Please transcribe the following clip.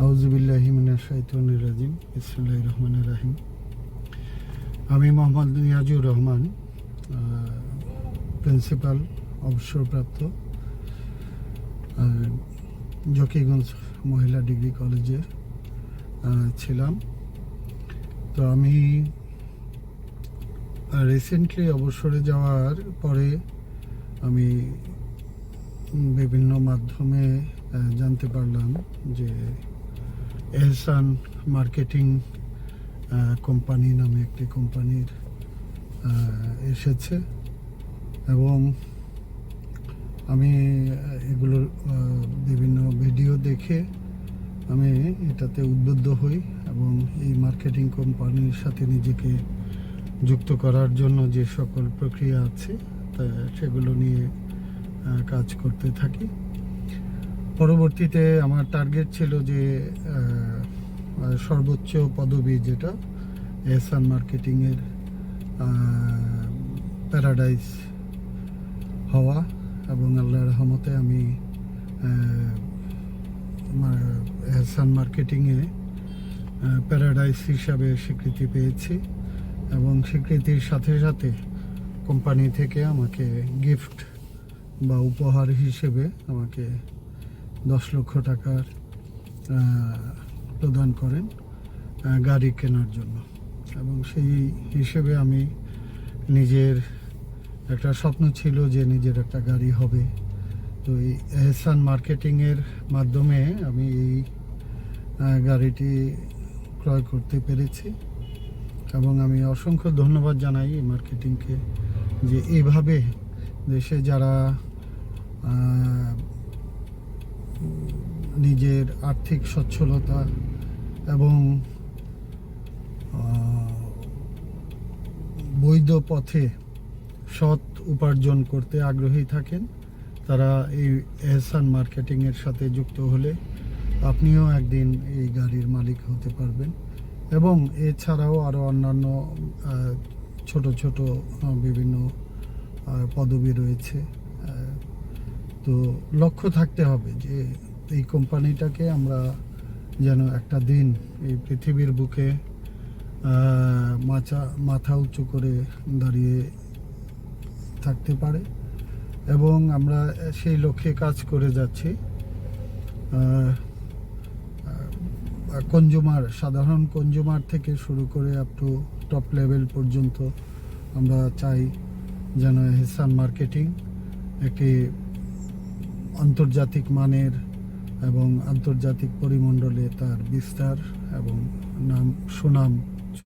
আউযুবিল্লাহি মিনাশ শাইতানির রাজিম। বিসমিল্লাহির রহমানির রহিম। আমি মোহাম্মদ নিয়াজুর রহমান, প্রিন্সিপাল, অবসরপ্রাপ্ত, জকিগঞ্জ মহিলা ডিগ্রি কলেজের ছিলাম। তো আমি রিসেন্টলি অবসরে যাওয়ার পরে আমি বিভিন্ন মাধ্যমে জানতে পারলাম যে এহসান মার্কেটিং কোম্পানি নামে একটি কোম্পানির এসেছে এবং আমি এগুলোর বিভিন্ন ভিডিও দেখে আমি এটাতে উদ্বুদ্ধ হই এবং এই মার্কেটিং কোম্পানির সাথে নিজেকে যুক্ত করার জন্য যে সকল প্রক্রিয়া আছে সেগুলো নিয়ে কাজ করতে থাকি। পরবর্তীতে আমার টার্গেট ছিল যে সর্বোচ্চ পদবি যেটা এহসান মার্কেটিংয়ের প্যারাডাইস হওয়া, এবং আল্লাহর রহমতে আমি এহসান মার্কেটিংয়ে প্যারাডাইস হিসাবে স্বীকৃতি পেয়েছি এবং স্বীকৃতির সাথে সাথে কোম্পানি থেকে আমাকে গিফট বা উপহার হিসেবে আমাকে 10 লক্ষ টাকার প্রদান করেন গাড়ি কেনার জন্য। এবং সেই হিসেবে আমি নিজের একটা স্বপ্ন ছিল যে নিজের একটা গাড়ি হবে। তো এই এহসান মার্কেটিংয়ের মাধ্যমে আমি এই গাড়িটি ক্রয় করতে পেরেছি এবং আমি অসংখ্য ধন্যবাদ জানাই এই মার্কেটিংকে যে এইভাবে দেশে যারা নিজের আর্থিক সচ্ছলতা এবং বৈধ পথে সৎ উপার্জন করতে আগ্রহী থাকেন, তারা এই এহসান মার্কেটিংয়ের সাথে যুক্ত হলে আপনিও একদিন এই গাড়ির মালিক হতে পারবেন। এবং এছাড়াও আরও অন্যান্য ছোট ছোট বিভিন্ন পদবি রয়েছে। তো লক্ষ্য থাকতে হবে যে এই কোম্পানিটাকে আমরা যেন একটা দিন এই পৃথিবীর বুকে মাথা উঁচু করে দাঁড়িয়ে থাকতে পারে, এবং আমরা সেই লক্ষ্যে কাজ করে যাচ্ছি। সাধারণ কনজিউমার থেকে শুরু করে আপ টু টপ লেভেল পর্যন্ত আমরা চাই যেন এহসান মার্কেটিং একটি আন্তর্জাতিক মানের এবং আন্তর্জাতিক পরিমণ্ডলে তার বিস্তার এবং সুনাম